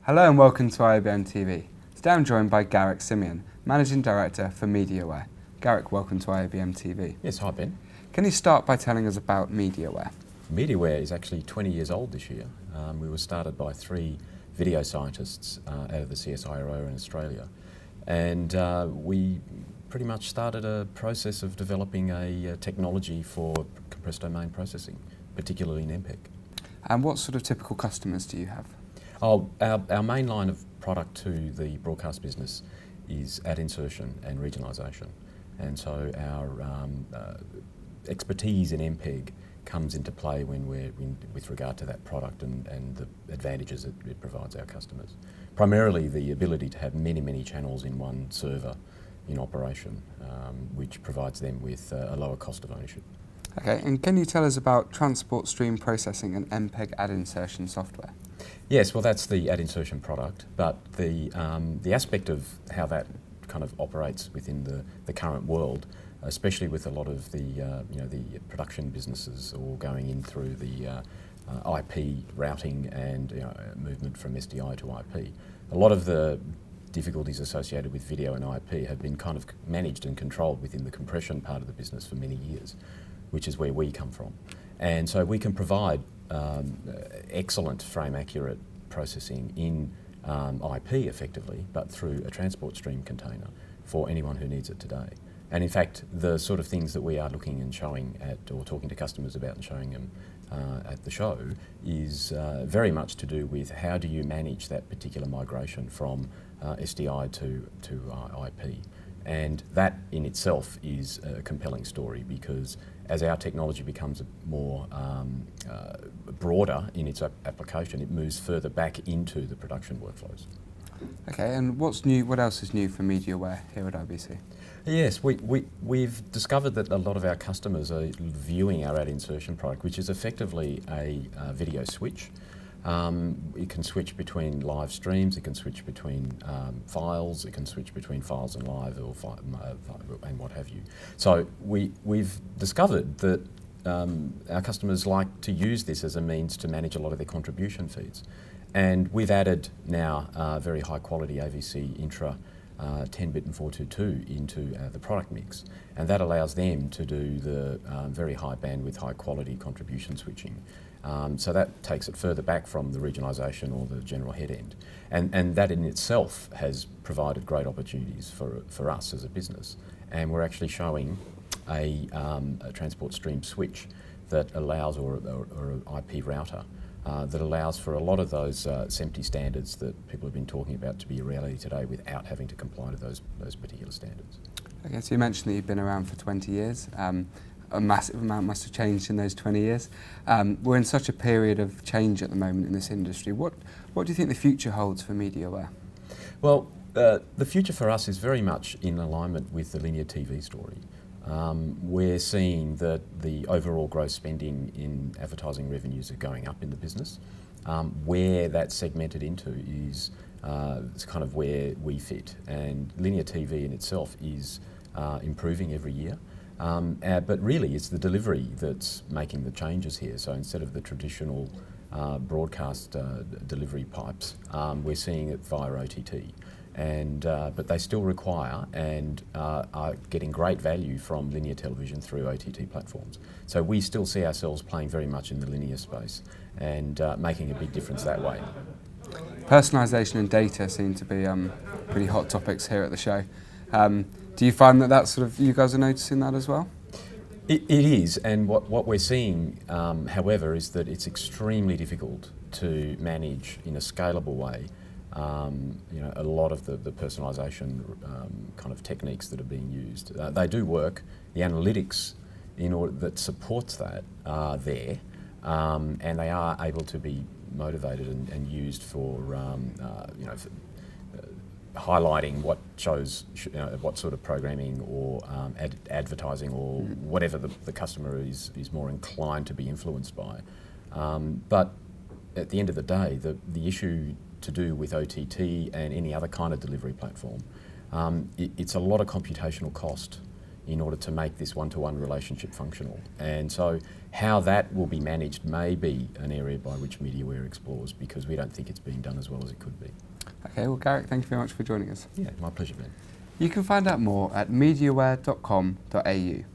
Hello and welcome to IABM TV. Today I'm joined by Garrick Simeon, Managing Director for MediaWare. Garrick, welcome to IABM TV. Yes, hi Ben. Can you start by telling us about MediaWare? MediaWare is actually 20 years old this year. We were started by 3 video scientists out of the CSIRO in Australia. And we pretty much started a process of developing a technology for compressed domain processing, particularly in MPEG. And what sort of typical customers do you have? Our main line of product to the broadcast business is ad insertion and regionalisation. And so our expertise in MPEG comes into play when with regard to that product and the advantages that it provides our customers. Primarily the ability to have many channels in one server in operation, which provides them with a lower cost of ownership. Okay, and can you tell us about transport stream processing and MPEG ad insertion software? Yes, well that's the ad insertion product, but the aspect of how that kind of operates within the current world, especially with a lot of the the production businesses all going in through the IP routing and movement from SDI to IP. A lot of the difficulties associated with video and IP have been kind of managed and controlled within the compression part of the business for many years, which is where we come from. And so we can provide excellent frame accurate processing in IP effectively, but through a transport stream container for anyone who needs it today. And in fact, the sort of things that we are looking and showing at, or talking to customers about and showing them at the show, is very much to do with how do you manage that particular migration from SDI to IP. And that in itself is a compelling story, because as our technology becomes more broader in its application, it moves further back into the production workflows. Okay, and what's new? What else is new for MediaWare here at IBC? Yes, we've discovered that a lot of our customers are viewing our ad insertion product, which is effectively a video switch. It can switch between live streams, it can switch between files, it can switch between files and live or and what have you. So we've discovered that our customers like to use this as a means to manage a lot of their contribution feeds. And we've added now very high quality AVC intra 10-bit and 422 into the product mix, and that allows them to do the very high bandwidth, high quality contribution switching. So that takes it further back from the regionalisation or the general head end. And that in itself has provided great opportunities for us as a business. And we're actually showing a transport stream switch that allows, or an IP router, that allows for a lot of those SMPTE standards that people have been talking about to be a reality today without having to comply to those particular standards. Okay, so you mentioned that you've been around for 20 years. A massive amount must have changed in those 20 years. We're in such a period of change at the moment in this industry. What do you think the future holds for MediaWare? Well, the future for us is very much in alignment with the linear TV story. We're seeing that the overall gross spending in advertising revenues are going up in the business. Where that's segmented into is kind of where we fit, and linear TV in itself is improving every year. But really it's the delivery that's making the changes here. So instead of the traditional broadcast delivery pipes, we're seeing it via OTT. But they still require and are getting great value from linear television through OTT platforms. So we still see ourselves playing very much in the linear space and making a big difference that way. Personalisation and data seem to be pretty hot topics here at the show. Do you find that that's sort of, you guys are noticing that as well? It is, and what we're seeing, however, is that it's extremely difficult to manage in a scalable way a lot of the personalisation kind of techniques that are being used. They do work. The analytics that supports that are there, and they are able to be motivated and used for highlighting what shows, what sort of programming or advertising or whatever the customer is more inclined to be influenced by. But at the end of the day, the issue to do with OTT and any other kind of delivery platform, it's a lot of computational cost in order to make this one-to-one relationship functional. And so how that will be managed may be an area by which MediaWare explores, because we don't think it's being done as well as it could be. Okay, well, Garrick, thank you very much for joining us. Yeah, my pleasure, Ben. You can find out more at mediaware.com.au.